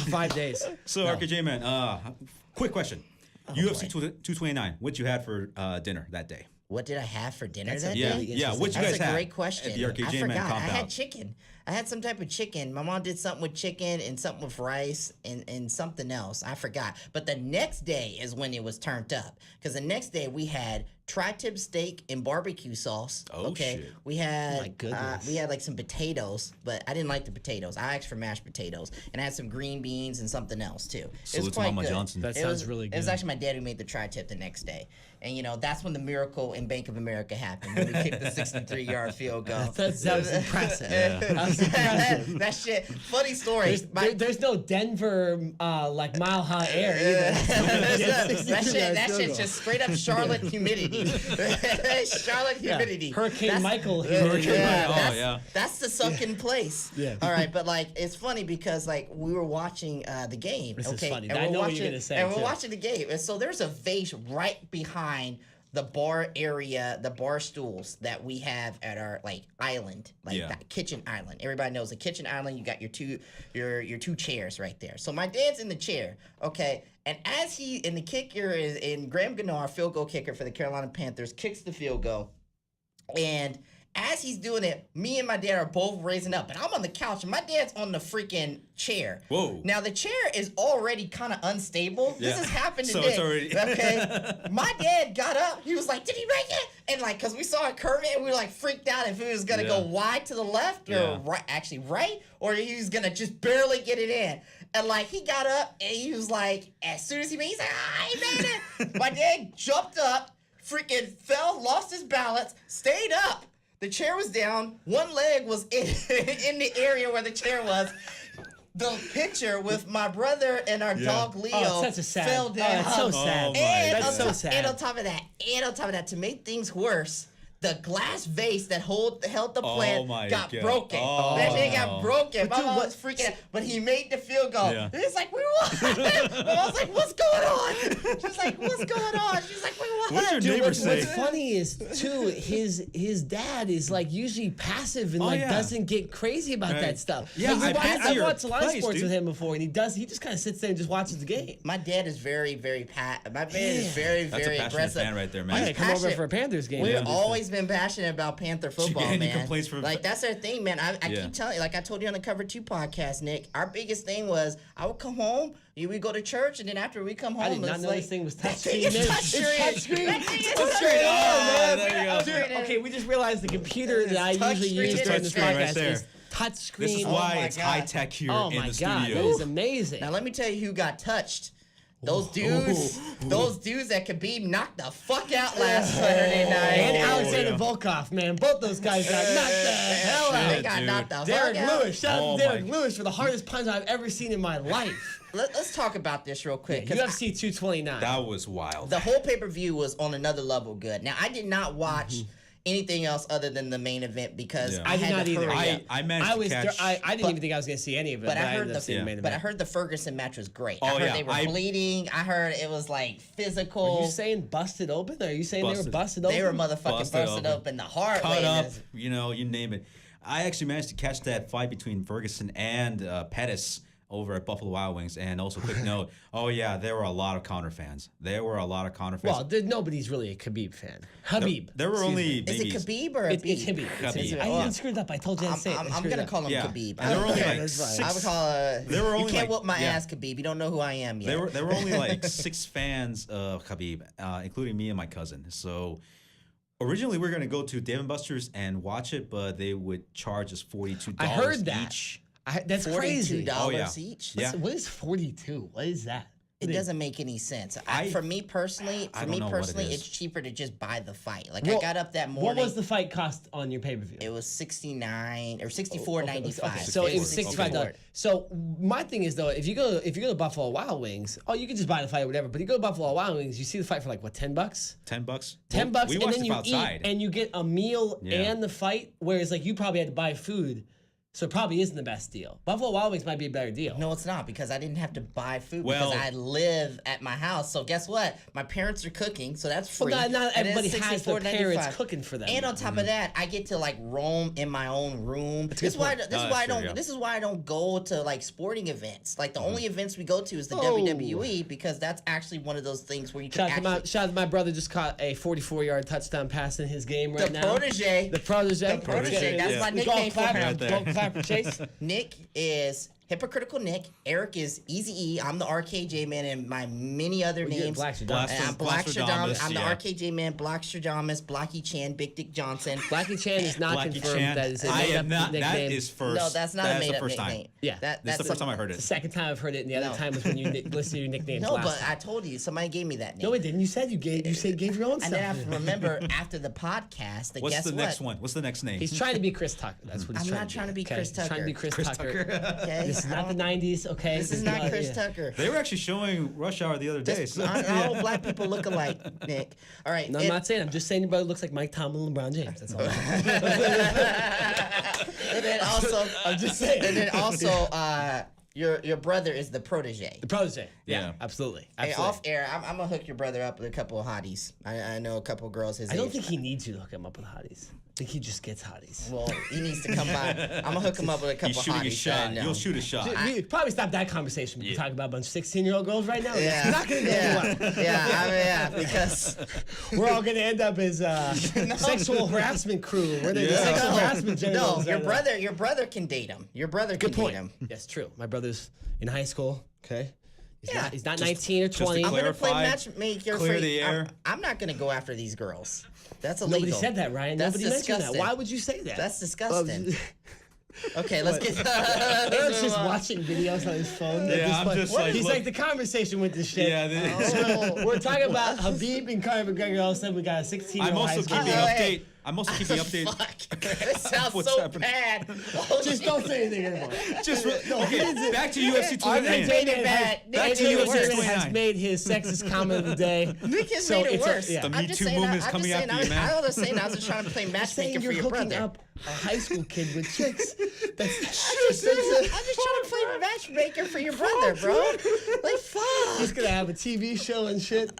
for 5 days. So, RKJ man, quick question. UFC 229, what you had for dinner that day? What did I have for dinner that Yeah, day? yeah. What you guys had? That's a great question. At the RKJ I man forgot. I compound. had chicken. I had some type of chicken. My mom did something with chicken and something with rice and something else. I forgot. But the next day is when it was turned up. Because the next day we had tri-tip steak and barbecue sauce. Oh, shit. We had My goodness. we had like some potatoes, but I didn't like the potatoes. I asked for mashed potatoes. And I had some green beans and something else too. It was Salute to quite Mama good. Johnson. That sounds really It was good. actually my dad who made the tri-tip the next day. And, you know, that's when the miracle in Bank of America happened. When we kicked the 63-yard field goal. That was impressive. That was impressive. That shit. Funny story. There's no Denver like mile high air either. that shit just straight up Charlotte humidity. Charlotte humidity. Hurricane Michael. That's the sunken place. Yeah. All right, but like it's funny because like we were watching the game. This is okay, funny. and I we're know what watching, you're gonna say, and we're too. watching the game, and so there's a vase right behind the bar area, the bar stools that we have at our like island, like that kitchen island. Everybody knows the kitchen island. You got your two chairs right there. So my dad's in the chair, okay, and as the kicker is in Graham Gano, field goal kicker for the Carolina Panthers, kicks the field goal, and as he's doing it, me and my dad are both raising up, and I'm on the couch, and my dad's on the freaking chair. Whoa. Now, the chair is already kind of unstable. Yeah. This has happened So today. it's already... Okay? My dad got up. He was like, did he make it? And, like, because we saw it curve it, and we were, like, freaked out if he was going to go wide to the left or right, or he was going to just barely get it in. And, like, he got up, and he was like, as soon as he made it, he's like, he made it. My dad jumped up, freaking fell, lost his balance, stayed up. The chair was down. One leg was in the area where the chair was. The picture with my brother and our dog Leo such a sad. fell down. That's so sad. Oh, my That's so sad. And on top of that, to make things worse, the glass vase that held the plant got broken. Oh. That thing got broken. My mom was freaking out, but he made the field goal. Yeah. It's like, we won. I was like, what's going on? She's like, what's going on? She's like, we won. What's your Dude, neighbor what's say? funny is too his dad is like usually passive and doesn't get crazy about that stuff. Yeah, Like, I've watched a lot of place, sports dude. with him before, and he just kind of sits there and just watches the game. My dad is very, very my dad is very, That's very a passionate aggressive. fan right there, man. I He's gotta come over passionate. for a Panthers game. We've always been passionate about Panther football, get any man. complaints from- Like that's our thing, man. I keep telling you, like I told you on the Cover 2 podcast, Nick. Our biggest thing was I would come home, we go to church, and then after we come home, I did not it's know like, this thing was that touchscreen. thing is It's touchscreen. touchscreen. That thing is It's touchscreen. touchscreen. there you go. Dude, okay, we just realized the computer that I usually touchscreen. use during this Touchscreen right podcast there. is touchscreen. This is Oh why my it's God. high tech here Oh in my the god, studio. that is amazing. Now let me tell you who got touched. Those dudes that Khabib knocked the fuck out last Saturday night. And Oh, Alexander yeah. Volkov, man, both those guys got knocked the hell They out. got dude. knocked the Derrick fuck out. Lewis, shout out Oh to Derrick my- Lewis for the hardest punch I've ever seen in my life. Let's talk about this real quick. 'Cause UFC 229. That was wild. the whole pay-per-view was on another level good. Now, I did not watch anything else other than the main event because Yeah. I I did had not to either. hurry up. I managed to catch... I didn't even think I was going to see any of it, But I heard ended up seeing the main But I event. heard the Ferguson match was great. Oh, I heard yeah. they were bleeding. I heard it was like physical. Are you saying busted open? Are you saying they were Busted. busted open? They were motherfucking busted open. open the hard cut way. up, you know, you name it. I actually managed to catch that fight between Ferguson and Pettis over at Buffalo Wild Wings. And also, quick note, there were a lot of Counter fans. Well, nobody's really a Khabib fan. Habib. There were only Is it maybe... Khabib or It's Habib? Khabib. I even screwed up. I told you to say it. I'm going to call him Yeah. Khabib. And there were only Okay, like that's fine. I would six... call There were you only can't like- whoop my yeah. ass, Khabib. You don't know who I am yet. There were only like 6 fans of Khabib, including me and my cousin. So originally we were going to go to Dave & Buster's and watch it, but they would charge us $42 I heard that. each. That's crazy. $42 Oh, yeah. each. Yeah. What is 42? What is that? It doesn't make any sense. For me personally, I don't know what it is. it's cheaper to just buy the fight. Like I Well, got up that morning. What was the fight cost on your pay-per-view? It was $69 or $64.95. Okay, so it was $65. $64. So my thing is though, if you go to Buffalo Wild Wings, you can just buy the fight or whatever. But you go to Buffalo Wild Wings, you see the fight for like what, $10? $10? $10, We and watched then it you outside. eat and you get a meal Yeah. and the fight. Whereas like you probably had to buy food. So it probably isn't the best deal. Buffalo Wild Wings might be a better deal. No, it's not because I didn't have to buy food Well- because I live at my house. So guess what? My parents are cooking, so that's free. Well, not And everybody it's has their parents $64.95. cooking for them. And on top of that, I get to like roam in my own room. This is why. This is that's why I true, don't. yeah. This is why I don't go to like sporting events. Like the only events we go to is the Oh. WWE because that's actually one of those things where you can Shout out to my brother just caught a 44-yard touchdown pass in his game right the now. protege. The protege. The protege. That's my Golf nickname for clapper. him. Right there. Golf clapper Chase. Nick is Hypocritical Nick. Eric is Easy E. I'm the RKJ man, and my many other Well, you're names. Black Shadamas. Blast- And I'm Black Shadamas. Blastadamus, I'm the yeah. RKJ man, Black Shadamas, Blackie Chan, Big Dick Johnson. Blackie Chan is not Blackie confirmed. Chan. That is a I made-up am not. That nickname. is first. No, that's not that a is made the up first nickname. time. Yeah. This that's is the first time I heard the it. second time I've heard it, and the other No. time was when you listed your nicknames No, last but time. I told you somebody gave me that name. No, it didn't. You said you gave your own and stuff. then I have to remember after the podcast that What's guess the what? next one? What's the next name? He's trying to be Chris Tucker. That's what he's I'm trying not to trying to be okay? Chris He's trying to be Tucker. Chris Tucker. Okay? This is I not the don't- 90s, okay? This is not Chris yeah. Tucker. They were actually showing Rush Hour the other day. Just, So. all black people look alike, Nick. All right. No, I'm not saying. I'm just saying your brother looks like Mike Tomlin and LeBron James. That's all. And then also, I'm just saying. And then also, your brother is the protege. The protege. Yeah, Yeah. absolutely. Hey, Absolutely. off air, I'm gonna hook your brother up with a couple of hotties. I know a couple of girls his I don't age. think he needs you to hook him up with hotties. I think he just gets hotties. Well, he needs to come by. I'm gonna hook him up with a couple He's of shooting hotties. a shot. that I know. You'll shoot a shot. We probably stop that conversation. We're talking about a bunch of 16-year-old girls right now. Yeah, It's not going to go well. yeah, because We're all going to end up as sexual harassment crew. We're the sexual harassment no, generals. your brother can date him. Your brother can Good point. date him. Yes, true. My brot's in high school. Okay. Yeah. He's not Just- 19 or just to 20. I'm gonna play Clarify, matchmaker clear for the you. air. I'm not gonna go after these girls. That's illegal. Nobody said that, Ryan. That's Nobody mentioned that. disgusting. Why would you say that? That's disgusting. Okay, let's get. Eric's just watching videos on his phone. at Yeah, this I'm point. just like, He's look- like, the conversation went to shit. Yeah. Oh. We're talking about Habib and Conor McGregor. All of a sudden, we got a 16-year-old I'm high also school. keeping Hey. update. I'm also keeping update. Fuck. This sounds What's so happening? bad. Oh, Just don't say anything anymore. Just okay. Back to UFC Andre 29. David bad. Back Nick to made it UFC worse. 29. has made his sexist comment of the day. Nick has So made it it's a- worse. yeah. The I'm Me just Too saying, movement's I'm coming just after saying, you, man. I was saying I was just trying to play Saying matchmaker you're for your hooking brother. up a high school kid with chicks. That's I'm just trying to play matchmaker for your brother, bro. Like, fuck. He's gonna have a TV show and shit.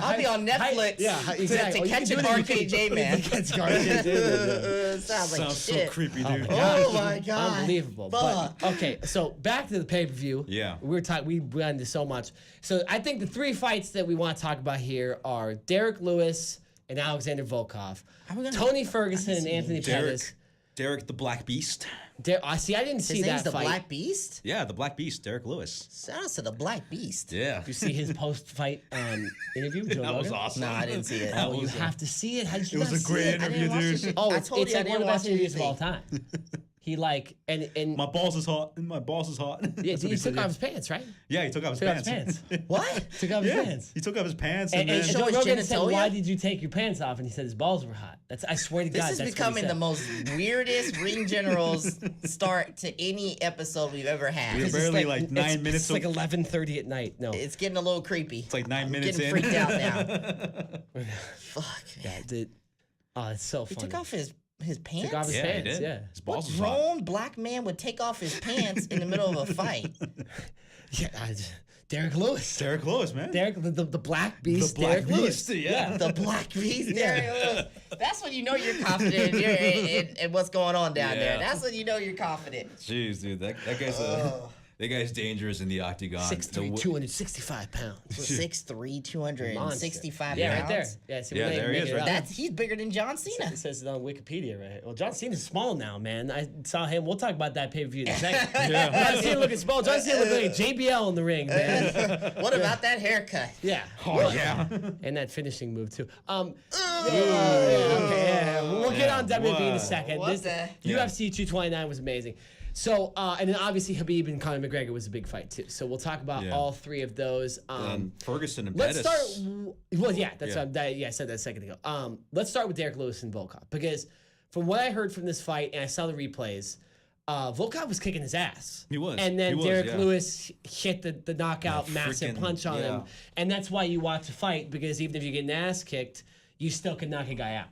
I'll be on Netflix exactly. to catch an RKJ man. Catch RKJ. Sounds like Sounds so shit. creepy, dude. Oh my god. Unbelievable. Fuck. But okay, so back to the pay-per-view. Yeah. We went into so much. So I think the three fights that we want to talk about here are Derrick Lewis and Alexander Volkov, Tony Ferguson and Anthony Pettis. Derek the Black Beast. See, I didn't His see name's that the fight. Black Beast? Yeah, the Black Beast, Derek Lewis. Shout out to the Black Beast. Yeah. You see his post-fight interview with Joe That was Rogan? awesome. No, I didn't see it. Oh, you have to see it. How did you It was not a see great it? I interview, didn't watch dude. the shit. Oh, I it's told you I like one didn't of the best watch interviews of all anything. time. He like and My balls is hot. My balls is hot. yeah, That's what he said, took off his pants, right? Yeah, he took off his Took off pants. his pants. What? Took off his Yeah, pants. he took off his pants And and Joe show his Rogan said, genitalia? "Why did you take your pants off?" And he said his balls were hot. That's I swear to This God, is that's becoming the what he said. most weirdest Ring Generals start to any episode we've ever had. We're It's barely like 9 it's, minutes. It's like 11:30 at night. No, It's getting a little creepy. It's like 9 minutes getting in. freaked out now. Fuck. yeah, oh, it's so He funny. took off his pants? Took off his Yeah, he pants. did. Yeah, His What balls was hot. grown black man would take off his pants in the middle of a fight? yeah. Derrick Lewis. Derek Lewis, man. Derrick, the Black Beast. The Black Derrick Lewis. Beast, yeah. The Black Beast. Derrick Lewis. That's when you know you're confident in what's going on down there. Yeah. That's when you know you're confident. Jeez, dude, that guy's that guy's dangerous in the octagon. 6'3", 265 pounds. 6'3", 265 Yeah, right there. pounds. Yeah, see, Yeah, we there he made is, it right up. there. He's bigger than John Cena. It says it on Wikipedia, right? Well, John Cena's small now, man. I saw him. We'll talk about that pay-per-view in a second. John Cena looking small. John Cena looking like JBL in the ring, man. What about that haircut? Yeah. Oh yeah. And that finishing move, too. We'll get on WWE in a second. What the- UFC 229 was amazing. So, and then obviously Habib and Conor McGregor was a big fight, too. So we'll talk about Yeah. all three of those. Ferguson and Let's Pettis. start. Well, yeah, that's Yeah. I said that a second ago. Let's start with Derrick Lewis and Volkov because from what I heard from this fight and I saw the replays, Volkov was kicking his ass. He was. And then He was, Derrick yeah. Lewis hit the knockout That massive freaking- punch on him, yeah. and that's why you watch a fight because even if you get an ass kicked, you still can knock a guy out.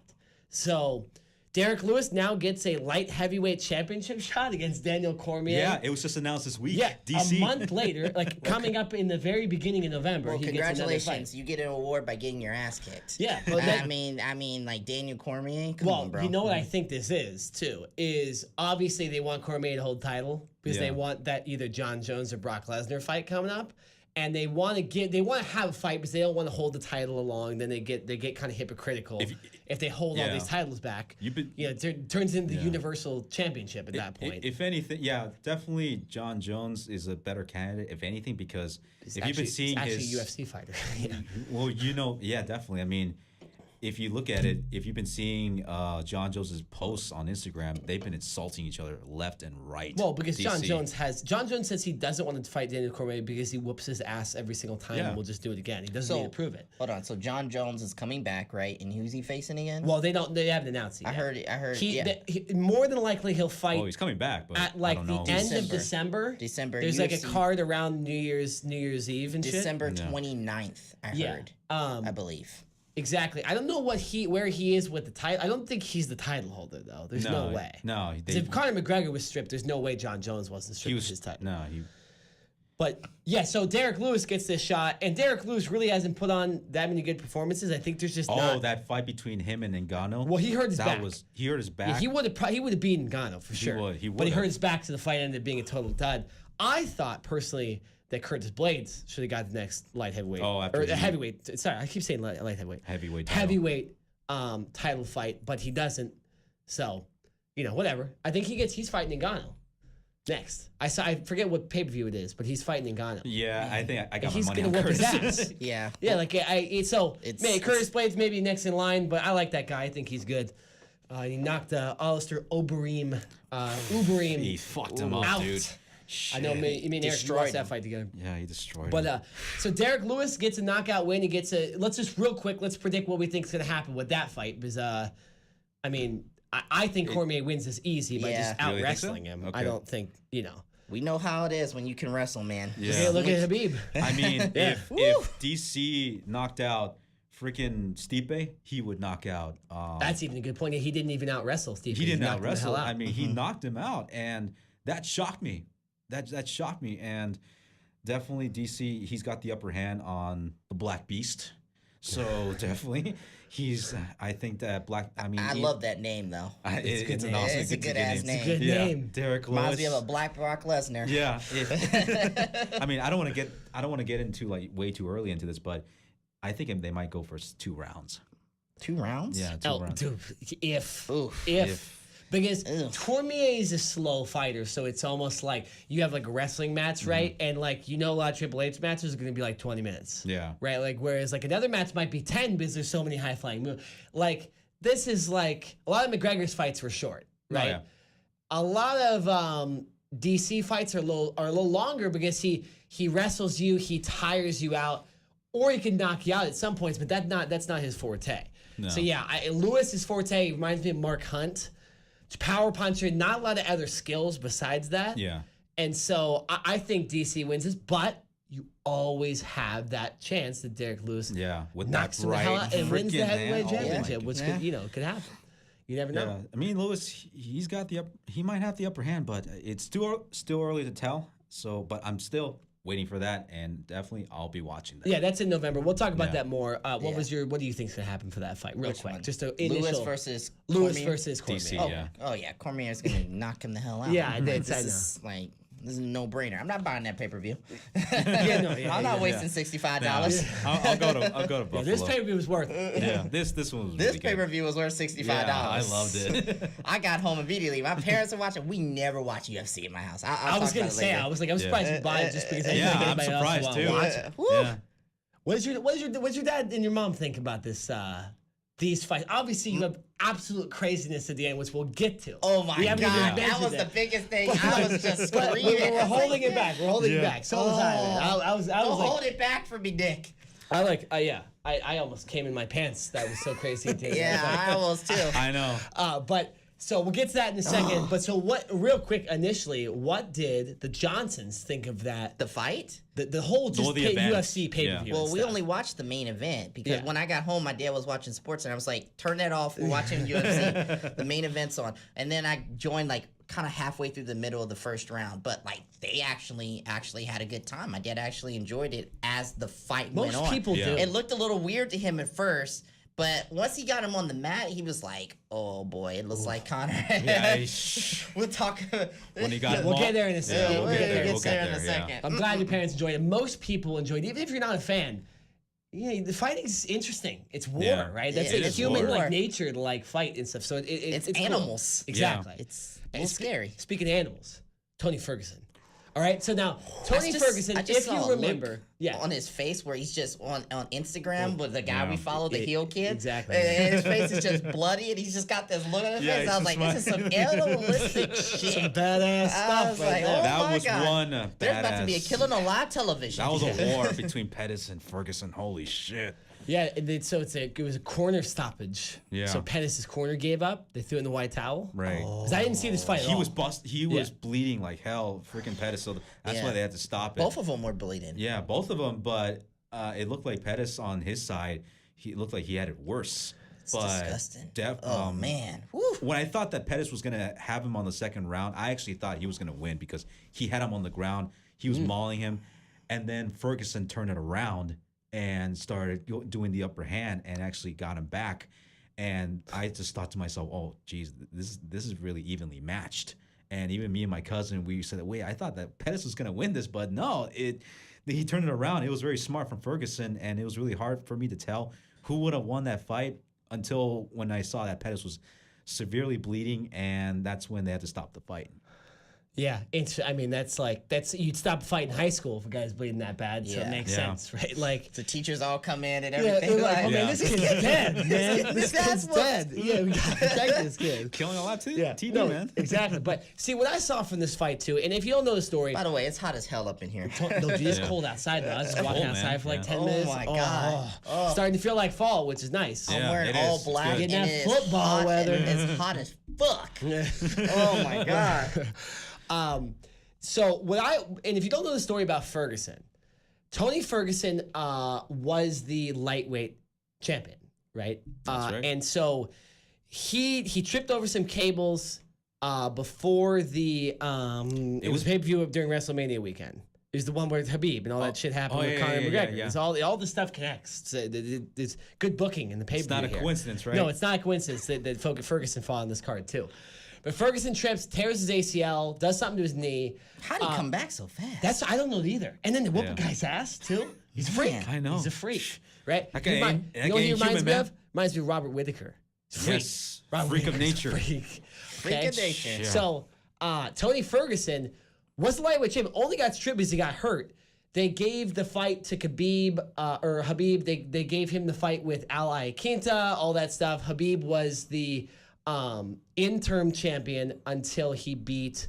So Derrick Lewis now gets a light heavyweight championship shot against Daniel Cormier. Yeah, it was just announced this week. Yeah, DC. a month later, like coming up in the very beginning of November, Well, he gets another congratulations! fight. You get an award by getting your ass kicked. Yeah, but I mean, like Daniel Cormier. Come on, bro. you know what I think this is too is obviously they want Cormier to hold the title because they want that either John Jones or Brock Lesnar fight coming up. And they want to have a fight because they don't want to hold the title along. Then they get kind of hypocritical if they hold all these titles back. It turns into the Universal Championship at that point. If anything, definitely John Jones is a better candidate. If anything, because you've been seeing he's actually a UFC fighter. Well, definitely. I mean, if you look at it, if you've been seeing John Jones's posts on Instagram, they've been insulting each other left and right. Well, because John Jones says he doesn't want to fight Daniel Cormier because he whoops his ass every single time and will just do it again. He doesn't need to prove it. Hold on. So John Jones is coming back, right? And who's he facing again? Well, they haven't announced it yet. I heard. More than likely he'll fight. Oh, he's coming back, but at like I don't the know. end of December. There's like a card around New Year's Eve and December 29th, I heard. I believe. Exactly. I don't know where he is with the title. I don't think he's the title holder though. There's no way. No. If Conor McGregor was stripped, there's no way John Jones wasn't stripped of his title. No. But yeah, so Derrick Lewis gets this shot, and Derrick Lewis really hasn't put on that many good performances. I think there's just that fight between him and Ngannou. Well, he hurt his back. He hurt his back. Yeah, he would have beaten Ngannou for sure. He would. But he hurt his back, so the fight ended up being a total dud. I thought personally that Curtis Blades should have got the next light heavyweight. Heavyweight. Sorry, I keep saying light heavyweight. Heavyweight title fight, but he doesn't. So, whatever. I think he's fighting Ngannou next. I forget what pay-per-view it is, but he's fighting Ngannou. Yeah, I think I got my money on Curtis. He's Curtis. gonna whoop his ass. Yeah. Yeah, Curtis Blades maybe next in line, but I like that guy. I think he's good. He knocked Alistair Overeem. He fucked him up, dude. Shit. I know. Me and Eric watched that fight together. Yeah, he destroyed him. But so Derrick Lewis gets a knockout win. He gets let's just real quick. Let's predict what we think is going to happen with that fight because I think Cormier wins this easy by just out wrestling him. Okay. I don't think We know how it is when you can wrestle, man. Yeah. Look at Khabib. I mean, if DC knocked out freaking Stipe, he would knock out. That's even a good point. He didn't even out wrestle Stipe. He didn't out wrestle. I mean, he knocked him out, and that shocked me. That shocked me, and definitely DC. He's got the upper hand on the Black Beast. So definitely, I think that Black. I mean, I love that name though. It's an awesome. It's a good ass name. It's a good name. Derrick Lewis. Reminds me of a Black Brock Lesnar. Yeah. I mean, I don't want to get into like way too early into this, but I think they might go for 2 rounds. 2 rounds? Yeah, 2 rounds. Dude, if. Because Cormier is a slow fighter, so it's almost like you have like a wrestling match, right? And like a lot of Triple H matches are going to be like 20 minutes. Yeah. Right? Like whereas like another match might be 10 because there's so many high flying moves. Like this is like a lot of McGregor's fights were short, right? Oh, yeah. A lot of DC fights are a little longer because he wrestles you, he tires you out, or he can knock you out at some points, but that's not his forte. No. So yeah, Lewis's forte reminds me of Mark Hunt. Power puncher, not a lot of other skills besides that. Yeah. And so I think DC wins this, but you always have that chance that Derrick Lewis knocks him the hell out and wins the heavyweight championship, which could happen. You never know. Yeah. I mean, Lewis, he might have the upper hand, but it's still early to tell. So, but I'm still waiting for that, and definitely I'll be watching that. Yeah, that's in November. We'll talk about that more. What do you think's gonna happen for that fight? Real quick, one? Just Lewis versus Cormier. DC, Oh yeah, Cormier's gonna knock him the hell out. Yeah, This is a no-brainer. I'm not buying that pay-per-view. I'm not wasting $65. I'll go to Buffalo. Yeah, this pay-per-view was worth it. Yeah, this one was this really pay-per-view was worth $65. Yeah, I loved it. I got home immediately. My parents are watching. We never watch UFC in my house. I was gonna say, I'm surprised you buy it just because. I'm surprised too. Yeah. What does your dad and your mom think about this? These fights. Obviously, you have absolute craziness at the end, which we'll get to. Oh my God, that was the biggest thing. I was just screaming. We're holding it back. We're holding it back. So was I was like, hold it back for me, Dick. I almost came in my pants. That was so crazy. Yeah, I almost too. I know. But So we'll get to that in a second. But so what? Real quick, initially, what did the Johnsons think of that? The fight? The whole just UFC pay-per-view. Well, we only watched the main event because when I got home, my dad was watching sports, and I was like, "Turn that off. We're watching UFC. The main event's on." And then I joined like kind of halfway through the middle of the first round, but like they actually had a good time. My dad actually enjoyed it as the fight went on. Most people do. It looked a little weird to him at first. But once he got him on the mat, he was like, "Oh boy, it looks like Conor." We'll talk. When he got, we'll get there in a second. We'll get there in a second. I'm glad your parents enjoyed it. Most people enjoyed it, even if you're not a fan. Yeah, the fighting's interesting. It's war, right? That's it's human like nature to like fight and stuff. So it's animals. Cool. Exactly. It's a little scary. Speaking of animals, Tony Ferguson. All right, so now Tony Ferguson, if you remember, on his face where he's just on Instagram with the guy we follow, the heel kid, exactly, and his face is just bloody, and he's just got this look on his face. I was like, this is some animalistic shit, some badass stuff. I was like, oh that my was God. one There's about to be a killing on live television. That was a war between Pettis and Ferguson. Holy shit. Yeah, so it was a corner stoppage. Yeah. So Pettis' corner gave up. They threw in the white towel. Right. Because I didn't see this fight at all. He was bleeding like hell, freaking Pettis. So that's why they had to stop it. Both of them were bleeding. Yeah, both of them. But it looked like Pettis on his side, he looked like he had it worse. It's disgusting. Man. Woo. When I thought that Pettis was going to have him on the second round, I actually thought he was going to win because he had him on the ground. He was mauling him. And then Ferguson turned it around and started doing the upper hand and actually got him back. And I just thought to myself, oh, geez, this is really evenly matched. And even me and my cousin, we said, wait, I thought that Pettis was going to win this, but no, he turned it around. It was very smart from Ferguson, and it was really hard for me to tell who would have won that fight until when I saw that Pettis was severely bleeding, and that's when they had to stop the fight. Yeah, I mean that's you'd stop a fight in high school if a guy's bleeding that bad, so it makes sense, right? Like the teachers all come in and everything. Man, this kid's dead, man. This kid's dead. Yeah, we gotta protect this kid. Killing a lot too. Yeah, TV, man. Exactly. But see what I saw from this fight too, and if you don't know the story, by the way, it's hot as hell up in here. No, dude, it's cold outside though. I was just walking outside for like 10 minutes. Oh my God. Starting to feel like fall, which is nice. I'm wearing all black. Getting that football weather. It's hot as fuck. Oh my God. So and if you don't know the story about Ferguson, Tony Ferguson was the lightweight champion, right? That's right. And so he tripped over some cables before the it was pay-per-view during WrestleMania weekend. It was the one where Habib and all that shit happened with Conor McGregor. Yeah. It's all the stuff connects. It's good booking in the pay-per-view. It's not a coincidence, right? No, it's not a coincidence that Ferguson fought on this card too. But Ferguson trips, tears his ACL, does something to his knee. How did he come back so fast? I don't know either. And then they whoop a guy's ass too. He's a freak. I know. He's a freak, right? Okay, you know what he reminds me of? Reminds me of Robert Whittaker. Yes, freak of nature. Freak of nature. Yeah. So Tony Ferguson was the lightweight champion. Only got stripped because he got hurt. They gave the fight to Habib. They gave him the fight with Ali Quinta, all that stuff. Habib was the interim champion until he beat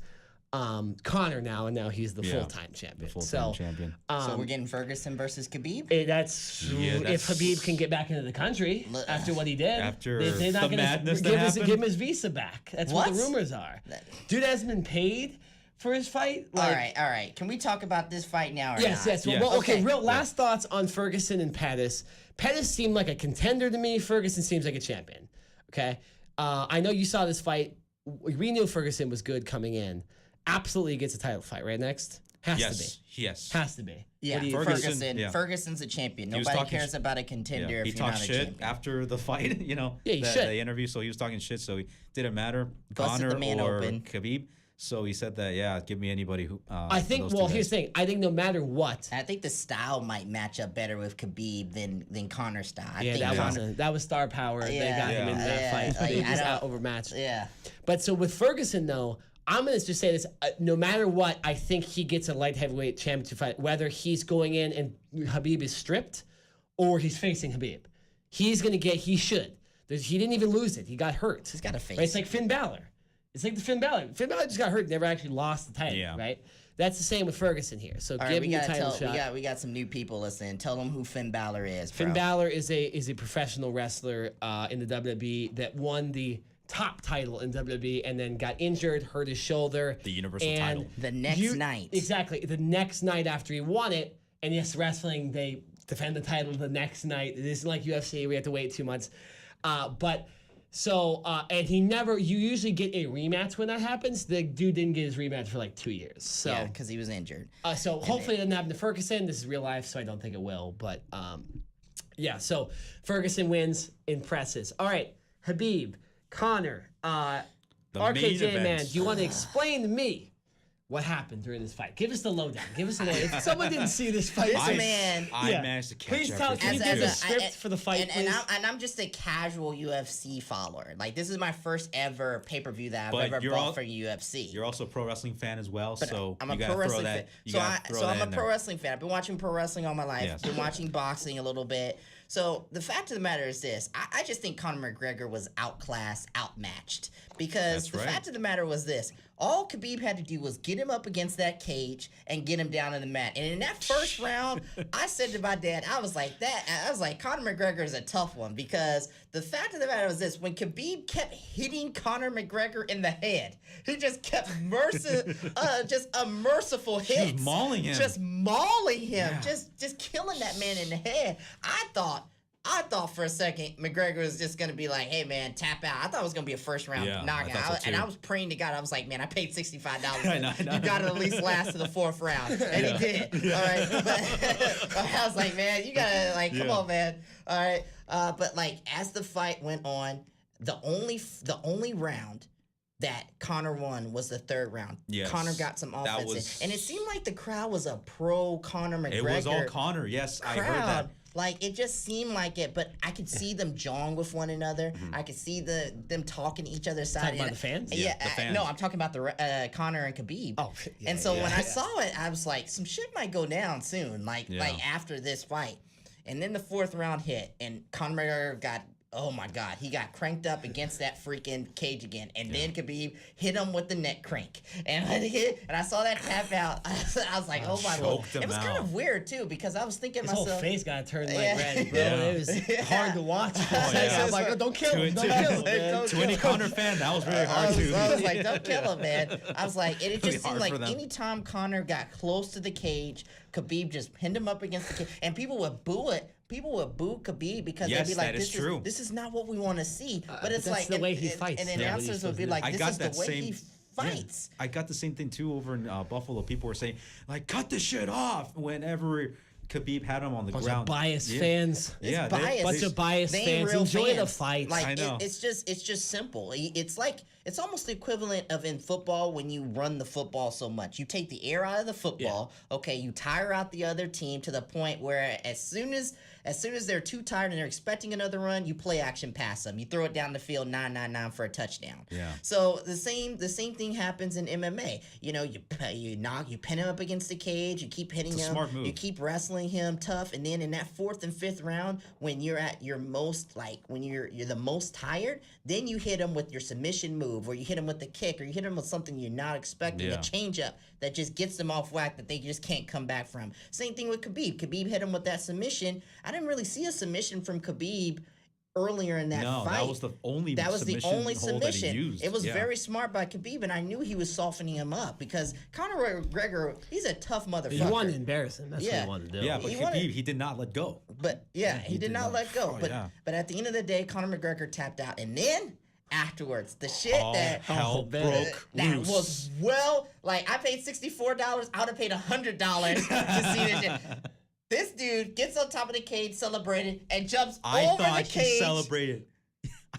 Conor and now he's the full-time champion. Champion. So we're getting Ferguson versus Khabib? That's if Habib can get back into the country after what he did. After they're not the madness give that happened? Give him his visa back. That's what the rumors are. Dude hasn't been paid for his fight. All right. Can we talk about this fight now or not? Yes. Well, okay, last thoughts on Ferguson and Pettis. Pettis seemed like a contender to me. Ferguson seems like a champion. Okay? I know you saw this fight. We knew Ferguson was good coming in. Absolutely gets a title fight right next. Has to be. Yes. Has to be. Yeah, Ferguson's a champion. Nobody cares about a contender if you're not a champion. He talked shit after the fight, the interview. So he was talking shit. So it didn't matter, Conor or Khabib. So he said that, give me anybody who. I think. Well, here's the thing. I think no matter what, I think the style might match up better with Khabib than Conor's style. That was star power. They got him in that fight. They just out overmatched. Yeah. But so with Ferguson though, I'm gonna just say this: no matter what, I think he gets a light heavyweight championship fight. Whether he's going in and Habib is stripped, or he's facing Habib, he's gonna get. He should. He didn't even lose it. He got hurt. He's got to face. Right? It's like Finn Balor. It's like the Finn Balor. Finn Balor just got hurt, never actually lost the title, right? That's the same with Ferguson here. So give him the title shot. We got some new people listening. Tell them who Finn Balor is, bro. Finn Balor is a professional wrestler in the WWE that won the top title in WWE, and then got injured, hurt his shoulder. The Universal title. The next night. Exactly. The next night after he won it, and yes, wrestling, they defend the title the next night. It isn't like UFC, we have to wait 2 months. And he never, you usually get a rematch when that happens. The dude didn't get his rematch for like 2 years. So, yeah, because he was injured. So hopefully it doesn't happen to Ferguson. This is real life, so I don't think it will. But yeah, so Ferguson wins, impresses. All right, Habib, Conor, RKJ, man, do you want to explain to me what happened during this fight? Give us the lowdown. Give us the lowdown. If someone didn't see this fight, I managed to catch please tell. Can you give the script for the fight, please? And I'm just a casual UFC follower. Like, this is my first ever pay-per-view that I've ever bought for UFC. You're also a pro wrestling fan as well, so I'm a pro wrestling fan. So I'm a pro wrestling fan. I've been watching pro wrestling all my life. Yes. Been watching boxing a little bit. So the fact of the matter is this. I just think Conor McGregor was outclassed, outmatched. Because the fact of the matter was this. All Khabib had to do was get him up against that cage and get him down in the mat. And in that first round, I said to my dad, I was like, Conor McGregor is a tough one. Because the fact of the matter was this. When Khabib kept hitting Conor McGregor in the head, he just kept just a merciful hit. Just mauling him. Yeah. Just killing that man in the head. I thought for a second McGregor was just gonna be like, "Hey man, tap out." I thought it was gonna be a first round knockout, and I was praying to God. I was like, "Man, I paid $65. You got to at least last to the fourth round," and he did. All right, but I was like, "Man, you gotta come on, man." All right, but like as the fight went on, the only round that Conor won was the third round. Yes. Conor got some offense, and it seemed like the crowd was a pro Conor McGregor. It was all Conor. Yes, crowd. I heard that. Like, it just seemed like it, but I could see them jawing with one another. Mm-hmm. I could see them talking to each other's side. Talking about the fans? Yeah, the fans. No, I'm talking about the Conor and Khabib. Oh, yeah, and so when I saw it, I was like, some shit might go down soon, like after this fight. And then the fourth round hit, and Conor McGregor got... Oh my God, he got cranked up against that freaking cage again. And then Khabib hit him with the neck crank. And I saw that tap out. I was like, oh my Lord. It was kind of weird too, because I was thinking his myself. His whole face got turned like red, bro. It was hard to watch. I was like, oh, don't kill him. Don't kill him, man. To any Conor fan, that was really hard too. I was like, don't kill him, man. I was like, and it just seemed like anytime Conor got close to the cage, Khabib just pinned him up against the cage. And people would boo it. People would boo Khabib because they'd be like, this is not what we want to see. But it's like the way he fights. And the announcers would be like, this is the way he fights. I got the same thing too over in Buffalo. People were saying, like, cut this shit off whenever Khabib had him on the ground. Biased fans. Yeah, bunch of biased fans. Enjoy the fight. Like, I know. It's just simple. It's like, it's almost the equivalent of in football when you run the football so much. You take the air out of the football, okay, you tire out the other team to the point where as soon as they're too tired and they're expecting another run, you play action pass them. You throw it down the field 9-9-9 for a touchdown. Yeah. So the same thing happens in MMA. You know, you pin him up against the cage, you keep hitting him, smart move. You keep wrestling him tough, and then in that fourth and fifth round, when you're at your most when you're the most tired, then you hit him with your submission move, or you hit him with the kick, or you hit him with something you're not expecting, a change up that just gets them off whack that they just can't come back from. Same thing with Khabib. Khabib hit him with that submission. I didn't really see a submission from Khabib earlier in that fight. That was the only submission. He used. It was very smart by Khabib, and I knew he was softening him up because Conor McGregor, he's a tough motherfucker. He wanted to embarrass him. That's what he wanted to do. Yeah, but Khabib, he did not let go. But he did not let go. But at the end of the day, Conor McGregor tapped out, and then afterwards, the shit that broke loose. Was like I paid $64. I would have paid $100 to see this shit. This dude gets on top of the cage, celebrated, and jumps over the cage. He celebrated.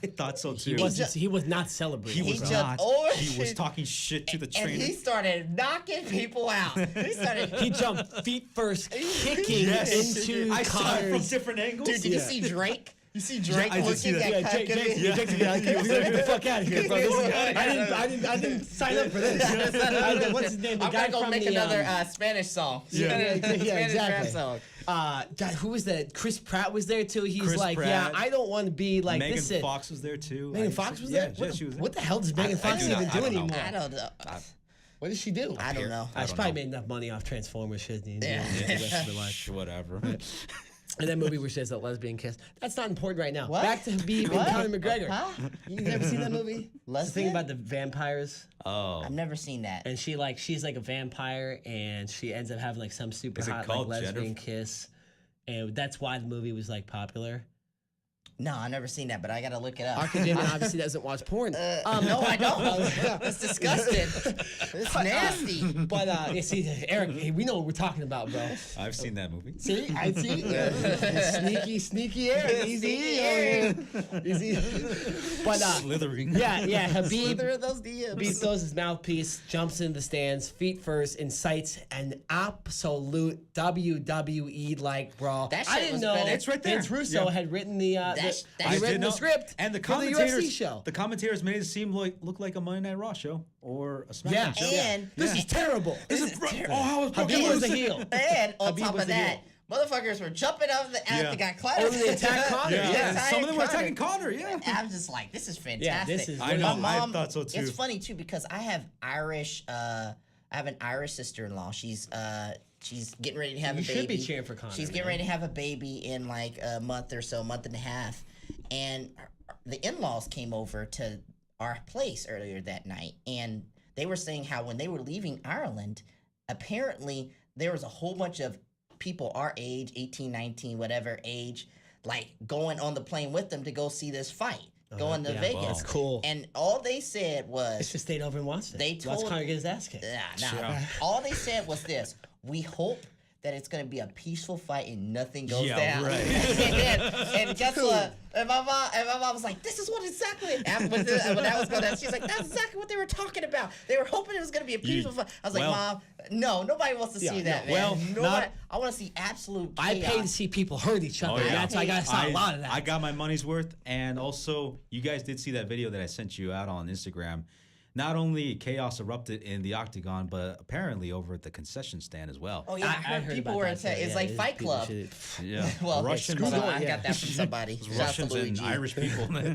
I thought so too. He was not celebrating. He was talking shit to the trainer. And he started knocking people out. He jumped feet first, kicking into I saw it from different angles. Dude, did you see Drake? You see Drake looking at Drake get the fuck out of here, bro. I didn't sign up for this. What's his name? I'm gonna go make another Spanish song. Exactly. Song. God, who was that? Chris Pratt was there too. He's like, Pratt. I don't want to be like Megan this. Megan Fox was there too. Megan Fox was there? Yeah, she was there. What the hell does Megan Fox even do anymore? I don't know. What does she do? I don't know. She probably made enough money off Transformers shit. Yeah. Whatever. And that movie where she has that lesbian kiss. That's not important right now. What? Back to Habib and Conor McGregor. Huh? You never seen that movie? It's the thing Lesbian? about the vampires. Oh. I've never seen that. And she's like a vampire, and she ends up having like some super Is it hot like called lesbian Jennifer? kiss, and that's why the movie was like popular. No, I've never seen that, but I gotta look it up. Arkadim obviously doesn't watch porn. No, I don't. It's disgusting. It's nasty. But you see, Eric, we know what we're talking about, bro. I've seen that movie. See, I see. Sneaky Eric. Easy. Easy. But Slithering. yeah, Habib. Slither of those DMs. Habib throws his mouthpiece, jumps into the stands, feet first, incites an absolute WWE-like brawl. That I shit didn't was know better. It's right there. Vince Russo Yeah. had written the I written the script and the for the commentators. UFC show. The commentators made it seem look like a Monday Night Raw show or a SmackDown Yeah. show. And This is terrible. This is terrible. Oh, how was Brock Habib was Lesnar? the heel. And on Habib top was of the that, motherfuckers were jumping up the Yeah. got Oh, clattered. they attacked Conor. Yeah. Some of them were attacking Connor. Yeah. I was just like, this is fantastic. Yeah, this is I know. My I mom, thought so too. It's funny too because I have an Irish sister-in-law. She's getting ready to have You a baby. should be cheering for Conor, She's getting man. ready to have a baby in like a month or so, month and a half. And the in-laws came over to our place earlier that night, and they were saying how when they were leaving Ireland, apparently there was a whole bunch of people our age, 18, 19, whatever age, like going on the plane with them to go see this fight, going to yeah. Vegas. Wow. That's cool. And all they said It's was, just stayed over and watched it. They Watched told- Conor get his ass kicked. Yeah. all they said was this: we hope that it's gonna be a peaceful fight and nothing goes Yeah, down. right. and guess what? And my mom was like, "This is what exactly." And when that was going down, she's like, "That's exactly what they were talking about. They were hoping it was gonna be a peaceful fight." I was like, well- "Mom, no, nobody wants to Yeah, see that, no. man. Well, Nobody, I want to see absolute chaos." I pay to see people hurt each other. Oh, yeah. That's why I got to saw a lot of that. I got my money's worth, and also you guys did see that video that I sent you out on Instagram. Not only chaos erupted in the octagon, but apparently over at the concession stand as well. Oh yeah, I heard people about were that, attacked. too. It's Yeah, like Fight people Club. should- Yeah, Well, Russians, hold on, going, I yeah. got that from somebody. Shouts to Russians and Luigi. Irish people. Luigi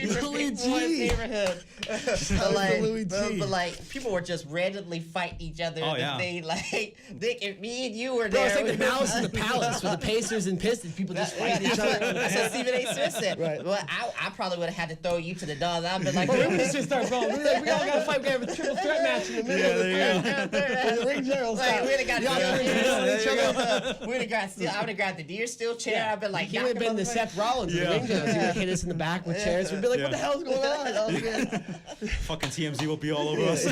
from Big Boy's neighborhood. Louis G. But like people were just randomly fighting each other. Oh, yeah. They like if me and you were Bro, there. it's like the we were- Malice in the Palace with the Pacers and Pistons. People just Yeah, fighting each that's other. what, that's what Stephen A. Smith said. Right. Well, I probably would have had to throw you to the dogs. I've been like, Bro, we just start rolling. We all got to fight. We have a triple threat match in the middle of the the ring general like, style. we'd have got Y'all got ring general each other. We'd have got steel. I would have grabbed the deer steel chair. Yeah. I've been like, He would have been the Seth Rollins of the ring generals. He would have hit us in the back with chairs. We'd be like, what the hell's going on? Oh, man. Fucking TMZ will be all over us.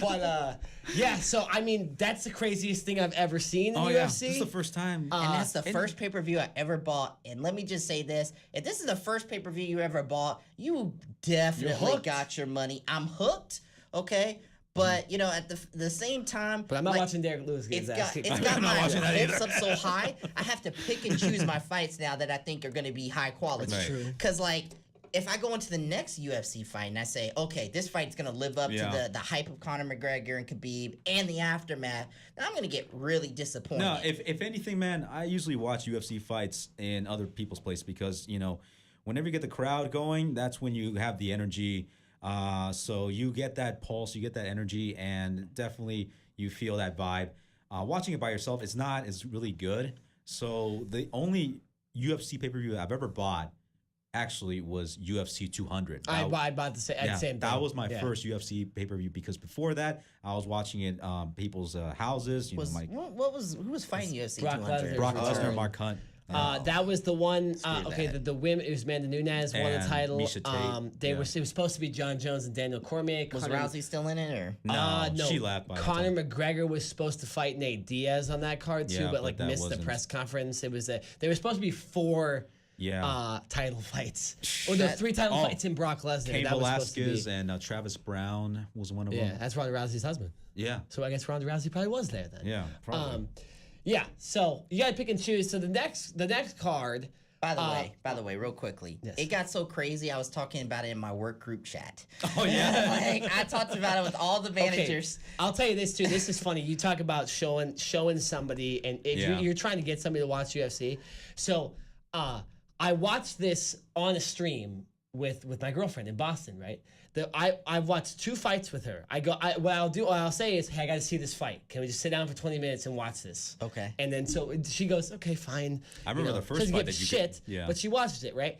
But yeah, so I mean, that's the craziest thing I've ever seen in Oh UFC. yeah, this is the first time. And that's the first pay-per-view I ever bought. And let me just say this. If this is the first pay-per-view you ever bought, you definitely hooked. got your money. I'm hooked, okay? But, you know, at the same time... But I'm not like, watching Derrick Lewis get his ass kicked. It's got I'm not my watching that hopes either. up so high, I have to pick and choose my fights now that I think are going to be high quality. That's true. Because, like, if I go into the next UFC fight and I say, okay, this fight's going to live up Yeah. to the hype of Conor McGregor and Khabib and the aftermath, then I'm going to get really disappointed. No, if anything, man, I usually watch UFC fights in other people's place because, you know, whenever you get the crowd going, that's when you have the energy. So you get that pulse, you get that energy, and definitely you feel that vibe. Watching it by yourself, it's not as really good. So the only UFC pay-per-view I've ever bought actually was UFC 200. I bought the same thing. That was my first UFC pay-per-view because before that, I was watching it people's houses. You know, my Who was fighting UFC Brock 200? Lesnar. Brock Oh. Lesnar, Mark Hunt. That was the one. Okay, that. the women. It was Amanda Nunes won the And title. Miesha Tate, It was supposed to be John Jones and Daniel Cormier. Was Conor- Rousey still in it, or? No, no, she left by that Conor time. McGregor was supposed to fight Nate Diaz on that card too, Yeah, but but like that missed the wasn't- press conference. It was there were supposed to be 4 title fights. Or there were 3 title fights in Brock Lesnar. Cain that was supposed to Velasquez be. and Travis Brown was one of Yeah, them. that's Ronda Rousey's husband. Yeah, So I guess Ronda Rousey probably was there then. yeah, probably. Yeah. So you gotta pick and choose. So the next card. By the way, real quickly, it got so crazy. I was talking about it in my work group chat. Oh yeah. Like, I talked about it with all the managers. Okay, I'll tell you this too. This is funny. You talk about showing somebody, and if Yeah. you're trying to get somebody to watch UFC. So I watched this on a stream with my girlfriend in Boston, right? I've watched 2 fights with her. What I'll say is, hey, I got to see this fight. Can we just sit down for 20 minutes and watch this? Okay. And then so she goes, okay, fine. I remember the first fight that you shit, but she watches it, right?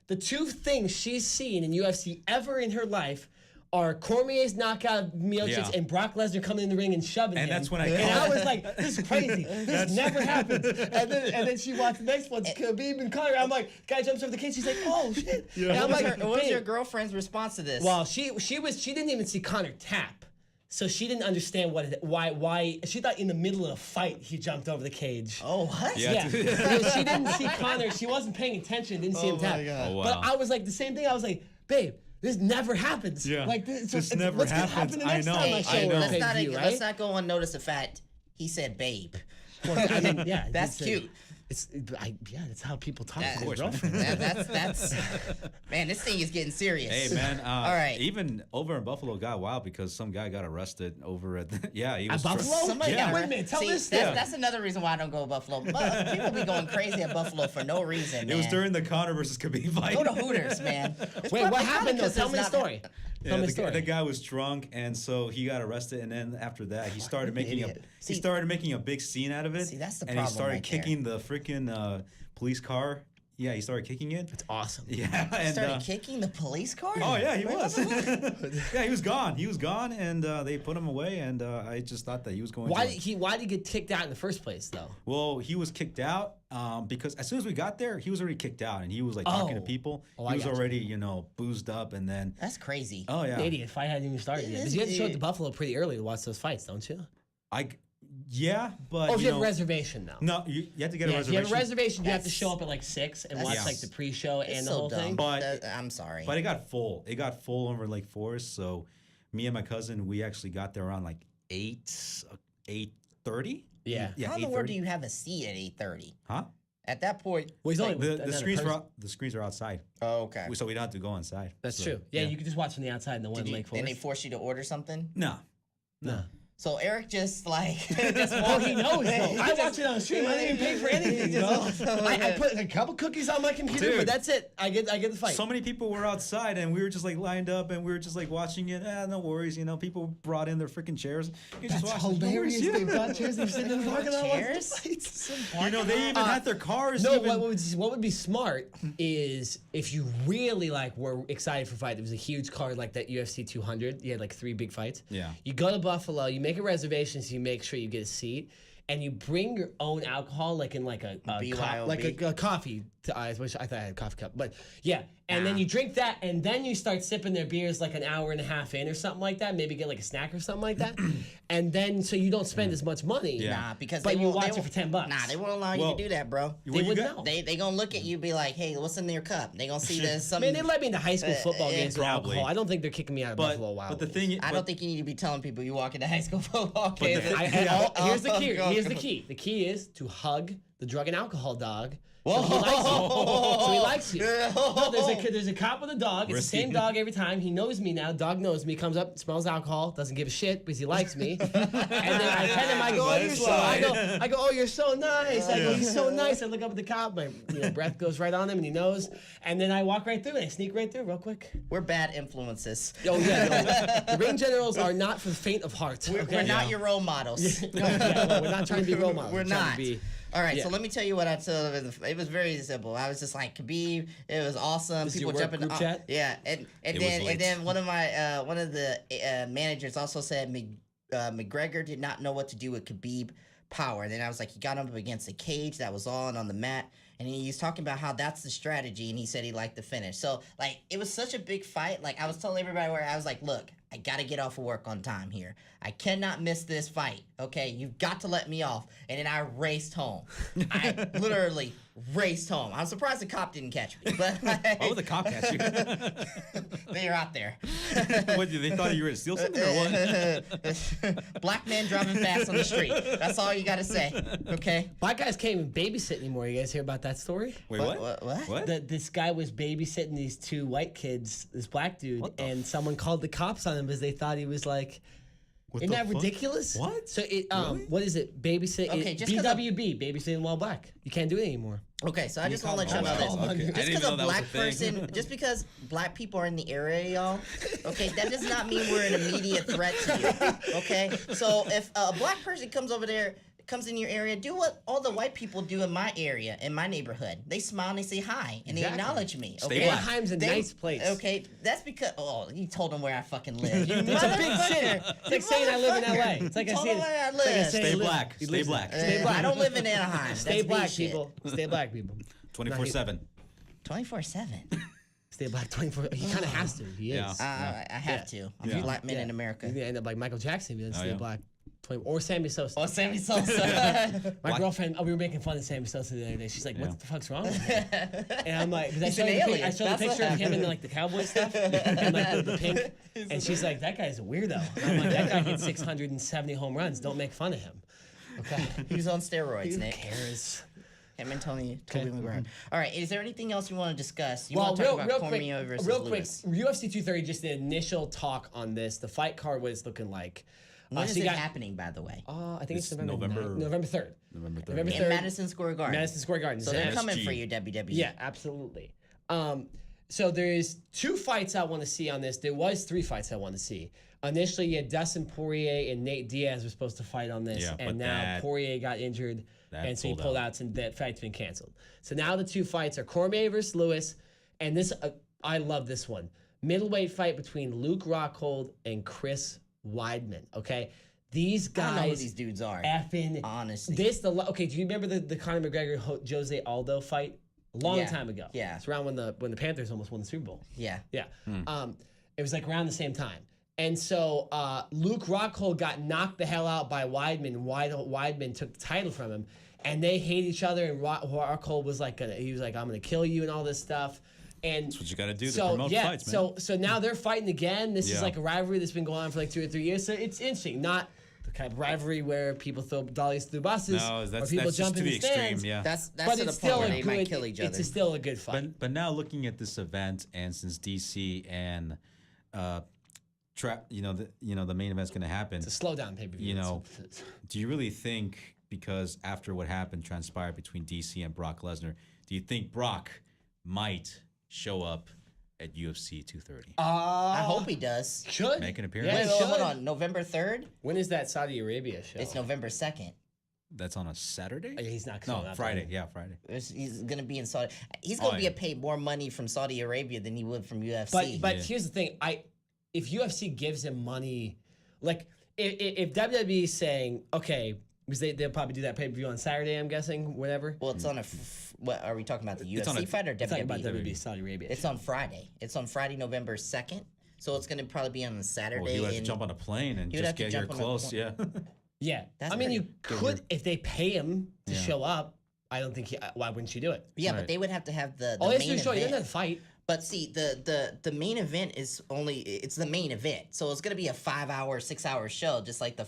The 2 things she's seen in UFC ever in her life are Cormier's knockout of Miocic and Brock Lesnar coming in the ring and shoving him. And that's when I was like, this is crazy. This never happens. And then she watched the next one, Khabib and Conor. I'm like, guy jumps over the cage. She's like, oh shit. Yeah. And I'm like, what was your girlfriend's response to this? Well, she didn't even see Conor tap. So she didn't understand why she thought in the middle of a fight he jumped over the cage. Oh, what? Yeah. She didn't see Conor. She wasn't paying attention. Didn't see him tap. Oh, wow. But I was like the same thing. I was like, babe, this never happens. Yeah. Like this never happens. I know. Let's not go unnoticed the fact he said babe. Well, I mean, yeah, that's cute. That's how people talk That, to their girlfriend. That's man, this thing is getting serious. Hey man, all right. Even over in Buffalo got wild because some guy got arrested over at he was Buffalo. Somebody Wait a got minute, tell this. That's another reason why I don't go to Buffalo. People be going crazy at Buffalo for no reason. It was during the Conor versus Khabib fight. Go to Hooters, man. Wait, what happened though? Tell me the story. The guy was drunk, and so he got arrested. And then after that, he started making a big scene out of it. See, that's the and problem. And he started right kicking the freaking police car. Yeah, he started kicking it. It's awesome. Yeah, and started kicking the police car. Oh yeah, he was. Yeah, he was gone. He was gone, and they put him away. And I just thought that he was going. Why did he get kicked out in the first place, though? Well, he was kicked out because as soon as we got there, he was already kicked out, and he was like talking to people. He was already boozed up, and then that's crazy. Oh yeah, idiot. Fight hadn't even started yet. Because you have to show up to Buffalo pretty early to watch those fights, don't you? Yeah, but if you have a reservation though. No, you have to get a reservation. If you have a reservation, you have to show up at like 6 and watch like the pre-show and the whole thing. But I'm sorry. But it got full. It got full over Lake Forest. So me and my cousin, we actually got there around like 8:30. Yeah. How in the world do you have a seat at 8:30? Huh? At that point, well, the screens are outside. Oh, okay. So we don't have to go inside. That's true. Yeah, you can just watch from the outside in the one in Lake Forest. Did they force you to order something? No. So Eric just like he knows though. I watch it on the stream. I didn't even pay for anything. I put a couple cookies on my computer, but that's it. I get the fight. So many people were outside, and we were just like lined up, and we were just like watching it. No worries, people brought in their freaking chairs. That's hilarious. They brought chairs. They're sitting in the parking lot. They even had their cars. No, what would be smart is if you really were excited for a fight. There was a huge card like that UFC 200. You had like 3 big fights. Yeah. You go to Buffalo. You make a reservation, so you make sure you get a seat, and you bring your own alcohol, like in like a coffee. I wish I thought I had a coffee cup, but yeah. And then you drink that, and then you start sipping their beers like an hour and a half in or something like that. Maybe get like a snack or something like that, and then so you don't spend as much money. Nah, because you watch it for $10. Nah, they won't allow you to do that, bro. They would know. They gonna look at you, be like, "Hey, what's in your cup?" They gonna see this. Man, they let me into high school football games with alcohol. I don't think they're kicking me out of Buffalo Wild. But the thing, I don't think you need to be telling people you walk into high school football games. Here's the key. Here's the key. The key is to hug the drug and alcohol dog. So he likes you. No, there's a cop with a dog. It's the same dog every time. He knows me now. Dog knows me. Comes up, smells alcohol, doesn't give a shit because he likes me. And then I pet him. I go, oh, you're so nice. I go, he's so nice. I look up at the cop. My breath goes right on him, and he knows. And then I walk right through. And I sneak right through real quick. We're bad influences. Oh yeah, no. The ring generals are not for the faint of heart. We're not your role models. We're not trying to be role models. We're not. All right, so let me tell you what I told him. It was very simple. I was just like, Khabib, it was awesome. People jumping group chat? Yeah, and then one of the managers also said McGregor did not know what to do with Khabib power. Then I was like, he got him up against a cage that was on the mat, and he was talking about how that's the strategy, and he said he liked the finish. So it was such a big fight. I was telling everybody where I was like, look, I gotta get off of work on time here. I cannot miss this fight. Okay, you've got to let me off. And then I raced home. I literally raced home. I'm surprised the cop didn't catch me. But why would the cop catch you? They were out there. What, they thought you were to steal something or what? Black man driving fast on the street. That's all you gotta say. Okay. Black guys can't even babysit anymore. You guys hear about that story? Wait, what? This guy was babysitting these 2 white kids, this black dude, and someone called the cops on him because they thought he was Isn't that ridiculous? What? So what is it? Babysit. Okay, just 'cause BWB, babysitting while black. You can't do it anymore. Okay, so I just want to let you know this. Okay. Just because a black person, just because black people are in the area, y'all, okay, that does not mean we're an immediate threat to you. Okay, so if a black person comes in your area, do what all the white people do in my area, in my neighborhood. They smile and they say hi and they acknowledge me. Okay, Anaheim's a nice place. Okay, that's because you told them where I fucking live. You It's a big city. It's like saying I live in LA. It's like I told say them where I live. Stay black. Stay black. Stay black. I don't live in Anaheim. Stay That's black, big shit. people. Stay black, people. 24/7. 24/7. Stay black 24. He kind of has to. He is. Yeah. I have to. Yeah. Black men in America. He's gonna end up like Michael Jackson. He's gonna stay black. Or Sammy Sosa. Oh, Sammy Sosa. My girlfriend, we were making fun of Sammy Sosa the other day. She's like, "What the fuck's wrong with him?" And I'm like, because I showed the picture of him in like the cowboy stuff and like the pink, and she's like, "That guy's a weirdo." And I'm like, "That guy hit 670 home runs. Don't make fun of him." Okay. He's on steroids, Who Nick. cares? Him and Toby McGuire. All right, is there anything else you want to discuss? You Well, want to talk about Cormier versus Lewis? UFC 230, just the initial talk on this. The fight card was looking like. When is it happening, by the way? I think it's November 3rd. November 3rd. In Madison Square Garden. Madison Square Garden. So they're coming for you, WWE. Yeah, absolutely. So there's 2 fights I want to see on this. There was 3 fights I want to see. Initially, you had Dustin Poirier and Nate Diaz were supposed to fight on this, and now Poirier got injured, and so he pulled out, and that fight's been canceled. So now the 2 fights are Cormier versus Lewis, and this I love this one. Middleweight fight between Luke Rockhold and Chris Weidman. Okay, these guys. I don't know who these dudes are. Effing honestly. Do you remember the Conor McGregor Jose Aldo fight? A long time ago. Yeah. It's around when the Panthers almost won the Super Bowl. Yeah. Yeah. It was like around the same time. And so Luke Rockhold got knocked the hell out by Weidman. Weidman took the title from him. And they hate each other. And Rockhold was like, I'm going to kill you and all this stuff. And that's what you got to do to promote fights, man. So now they're fighting again. This is like a rivalry that's been going on for like 2 or 3 years. So it's interesting. Not the kind of rivalry where people throw dollies through buses or people jump in the stands. Yeah. That's to the point where they might kill each other. It's still a good fight. But now looking at this event, and since DC and the main event's going to happen. It's a slow down pay-per-view. Do you really think, because after what transpired between DC and Brock Lesnar, do you think Brock might show up at UFC 230? I hope he does. Should. Make an appearance? Wait, hold on. November 3rd? When is that Saudi Arabia show? It's November 2nd. That's on a Saturday? He's not coming out. Friday. Yeah, Friday. He's going to be in Saudi. He's going to be paid more money from Saudi Arabia than he would from UFC. But here's the thing. If UFC gives him money, like if WWE is saying, okay, because they'll probably do that pay-per-view on Saturday, I'm guessing, whatever. Well, it's on what are we talking about, the UFC fight or WWE? Talking about WWE Saudi Arabia. It's on Friday. It's on Friday, November 2nd. So it's going to probably be on a Saturday. Well, you have to jump on a plane and just get here close. Yeah. Yeah. I mean, you could, if they pay him to show up, I don't think why wouldn't you do it? Yeah, but they would have to have the main event. He doesn't have to fight. But see, the main event it's the main event. So it's going to be a 5-hour, 6-hour show, just like the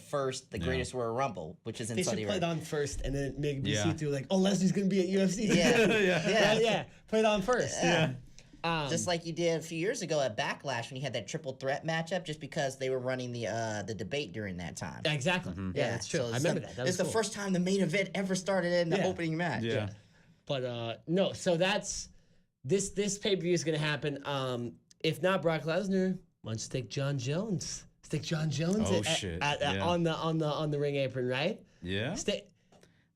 Greatest Royal Rumble, which is in Saudi Arabia. They should put it on first and then maybe see through like, Leslie's going to be at UFC. Yeah. Put it on first. Yeah. Just like you did a few years ago at Backlash when you had that triple threat matchup, just because they were running the debate during that time. Exactly. Mm-hmm. Yeah, that's true. So I remember that. It's the first time the main event ever started in the opening match. Yeah. But no, so that's this pay-per-view is going to happen. If not Brock Lesnar, why don't you stick John Jones? Stick John Jones on the ring apron, right? Yeah.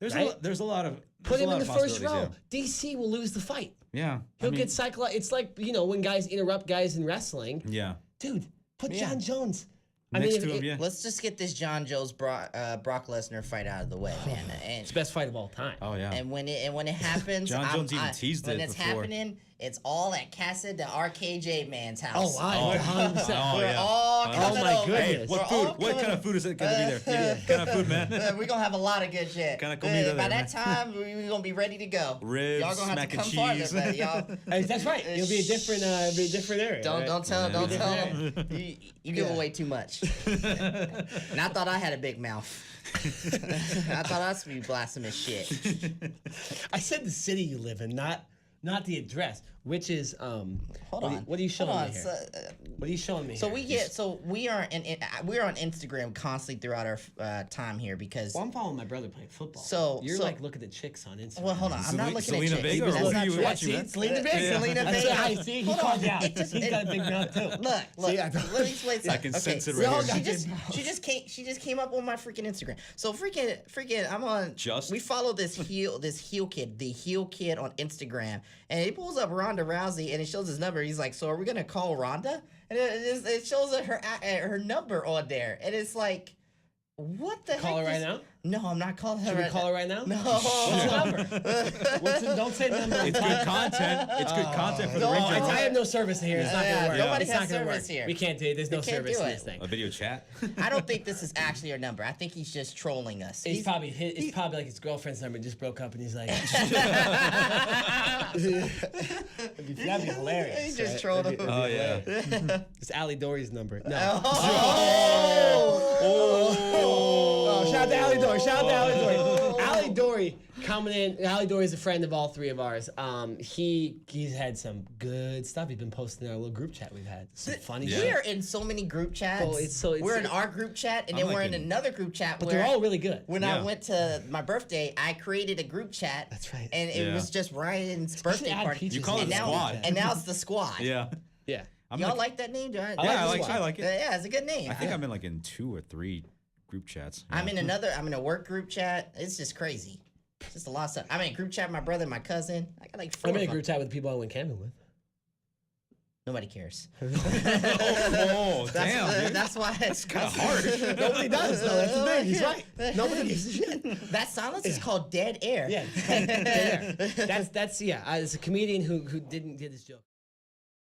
There's a lot of put him in the first row. Yeah. DC will lose the fight. Yeah. He'll get psychologized. It's like, when guys interrupt guys in wrestling. Yeah. Dude, put John Jones. Let's just get this John Jones Brock Lesnar fight out of the way, man. And it's the best fight of all time. Oh yeah. And when it happens, John Jones even teased it when it's before. Happening, it's all at Casa de RKJ man's house. Oh, wow. 100%. We're all coming my over. goodness. What kind of food is it going to be there? What kind of food, man? We're going to have a lot of good shit. Kind of comida By there, that time, we're going to be ready to go. Ribs, y'all gonna have to come cheese. farther, y'all. That's right. It'll be a different area. Don't tell them. You give away too much. And I thought I had a big mouth. I thought I was be blasphemous shit. I said the city you live in, not the address, which is Hold on. What are you showing me here? So, What are you showing me? So here? we're on Instagram constantly throughout our time here because. Well, I'm following my brother playing football. So you're like looking at chicks on Instagram. Well, hold on. I'm not looking Selena at chicks. Vega, or That's what not are you true. watching, man? Selena Vega. I see. He called you out. He's got a big mouth too. Look. Let me explain something. I can sense it so right here. She just came up on my freaking Instagram. So freaking, I'm on. We follow this heel kid, the heel kid on Instagram, and he pulls up Ronda Rousey and it shows his number. He's like, "So are we gonna call Ronda?" And it shows her number on there, and it's like, what the heck? Call her right now? No, I'm not calling her. Should we call her right now? No. Don't say the number. It's good content. It's good content for the ring general. I have no service here. It's not gonna work. Nobody It's has not gonna service work. here. We can't do it. There's no service in this thing. A video chat. I don't think this is actually her number. I think he's just trolling us. It's probably like his girlfriend's number just broke up and he's like, that'd be hilarious. He just trolled him. Oh yeah. It's Allie Dory's number. No. Shout out to Allie Dory. Allie Dory coming in. Allie Dory is a friend of all three of ours. He's had some good stuff. He's been posting in our little group chat we've had. Some funny shit. We are in so many group chats. We're in our group chat, and then we're in another group chat. But they're all really good. When I went to my birthday, I created a group chat. That's right. And it was just Ryan's birthday party. You call it the squad. And now it's the squad. Yeah. Yeah. Y'all like that name? I like it. Yeah, it's a good name. I think I'm in 2 or 3 group chats. Yeah. I'm in a work group chat. It's just crazy. It's just a lot of stuff. I'm in a group chat with my brother and my cousin. I got like 4. I'm in a group chat with people I went camping with. Nobody cares. Damn, dude. That's why it's kind of hard. Nobody does, though. That's the thing. He's right. Nobody gives a shit. That silence is called dead air. Yeah. Dead air. That's it's a comedian who did this joke.